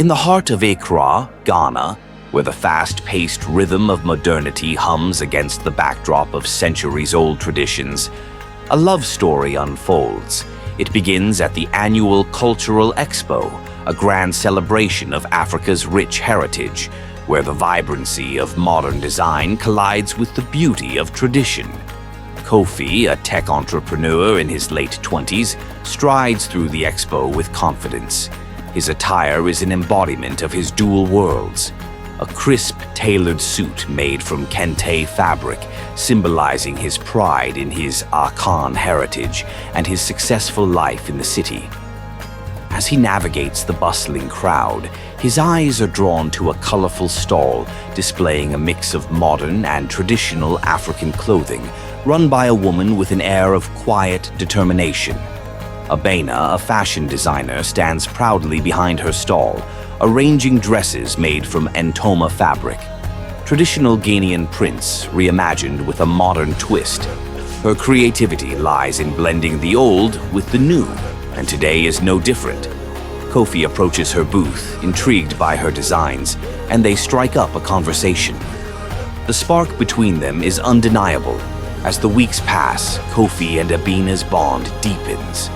In the heart of Accra, Ghana, where the fast-paced rhythm of modernity hums against the backdrop of centuries-old traditions, a love story unfolds. It begins at the annual Cultural Expo, a grand celebration of Africa's rich heritage, where the vibrancy of modern design collides with the beauty of tradition. Kofin, a tech entrepreneur in his late 20s, strides through the expo with confidence. His attire is an embodiment of his dual worlds. A crisp, tailored suit made from kente fabric, symbolizing his pride in his Akan heritage and his successful life in the city. As he navigates the bustling crowd, his eyes are drawn to a colorful stall displaying a mix of modern and traditional African clothing, run by a woman with an air of quiet determination. Abene, a fashion designer, stands proudly behind her stall, arranging dresses made from entoma fabric. Traditional Ghanaian prints reimagined with a modern twist. Her creativity lies in blending the old with the new, and today is no different. Kofin approaches her booth, intrigued by her designs, and they strike up a conversation. The spark between them is undeniable. As the weeks pass, Kofin and Abene's bond deepens.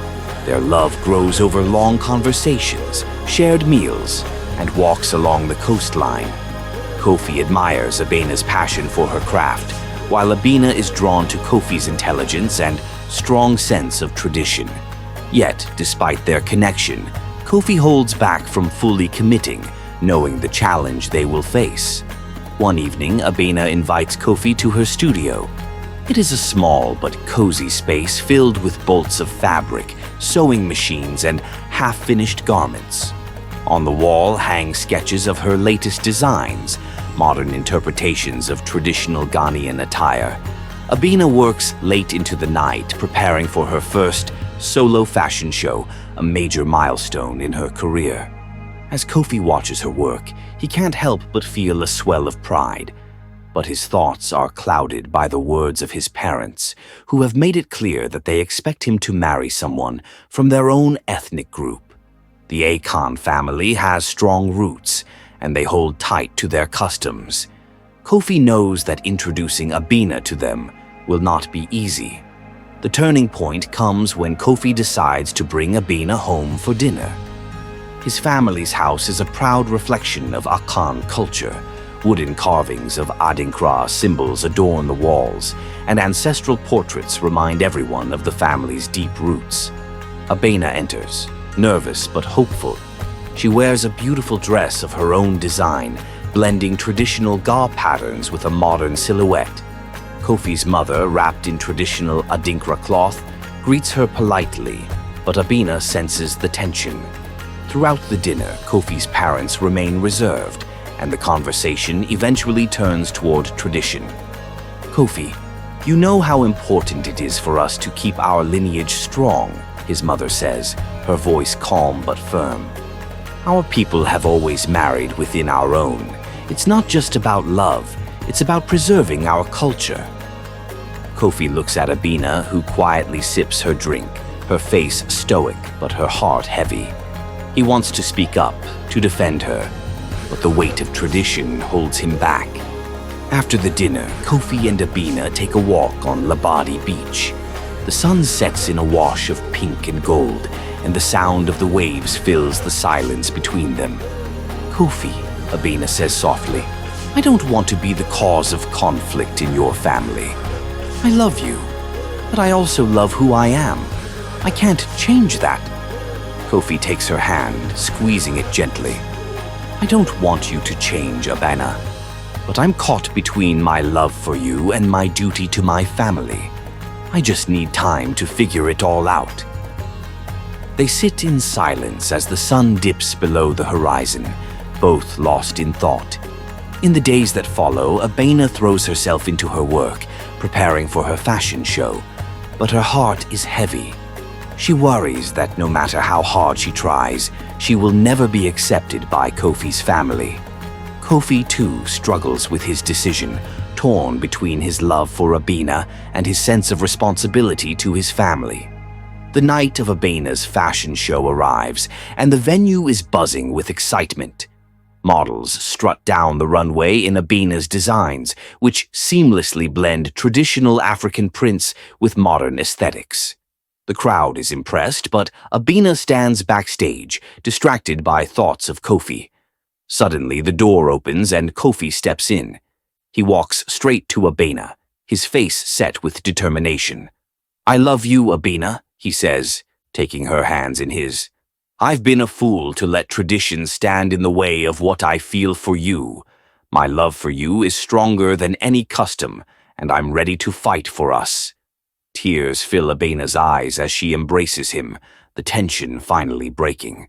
Their love grows over long conversations, shared meals, and walks along the coastline. Kofin admires Abene's passion for her craft, while Abene is drawn to Kofi's intelligence and strong sense of tradition. Yet, despite their connection, Kofin holds back from fully committing, knowing the challenge they will face. One evening, Abene invites Kofin to her studio. It is a small but cozy space filled with bolts of fabric, sewing machines, and half-finished garments. On the wall hang sketches of her latest designs, modern interpretations of traditional Ghanaian attire. Abene works late into the night, preparing for her first solo fashion show, a major milestone in her career. As Kofin watches her work, he can't help but feel a swell of pride. But his thoughts are clouded by the words of his parents, who have made it clear that they expect him to marry someone from their own ethnic group. The Akan family has strong roots, and they hold tight to their customs. Kofin knows that introducing Abene to them will not be easy. The turning point comes when Kofin decides to bring Abene home for dinner. His family's house is a proud reflection of Akan culture. Wooden carvings of Adinkra symbols adorn the walls, and ancestral portraits remind everyone of the family's deep roots. Abene enters, nervous but hopeful. She wears a beautiful dress of her own design, blending traditional Ga patterns with a modern silhouette. Kofi's mother, wrapped in traditional Adinkra cloth, greets her politely, but Abene senses the tension. Throughout the dinner, Kofi's parents remain reserved, and the conversation eventually turns toward tradition. Kofin, you know how important it is for us to keep our lineage strong, his mother says, her voice calm but firm. Our people have always married within our own. It's not just about love, it's about preserving our culture. Kofin looks at Abene, who quietly sips her drink, her face stoic but her heart heavy. He wants to speak up, to defend her, but the weight of tradition holds him back. After the dinner, Kofin and Abene take a walk on Labadi Beach. The sun sets in a wash of pink and gold, and the sound of the waves fills the silence between them. Kofin, Abene says softly, I don't want to be the cause of conflict in your family. I love you, but I also love who I am. I can't change that. Kofin takes her hand, squeezing it gently. I don't want you to change, Abene, but I'm caught between my love for you and my duty to my family. I just need time to figure it all out. They sit in silence as the sun dips below the horizon, both lost in thought. In the days that follow, Abene throws herself into her work, preparing for her fashion show, but her heart is heavy. She worries that no matter how hard she tries, she will never be accepted by Kofi's family. Kofin, too, struggles with his decision, torn between his love for Abene and his sense of responsibility to his family. The night of Abene's fashion show arrives, and the venue is buzzing with excitement. Models strut down the runway in Abene's designs, which seamlessly blend traditional African prints with modern aesthetics. The crowd is impressed, but Abene stands backstage, distracted by thoughts of Kofi. Suddenly, the door opens and Kofi steps in. He walks straight to Abene, his face set with determination. "I love you, Abene," he says, taking her hands in his. "I've been a fool to let tradition stand in the way of what I feel for you. My love for you is stronger than any custom, and I'm ready to fight for us." Tears fill Abene's eyes as she embraces him, the tension finally breaking.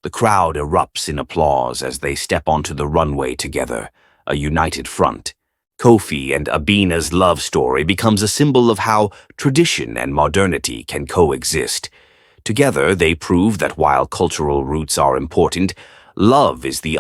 The crowd erupts in applause as they step onto the runway together, a united front. Kofi and Abene's love story becomes a symbol of how tradition and modernity can coexist. Together, they prove that while cultural roots are important, love is the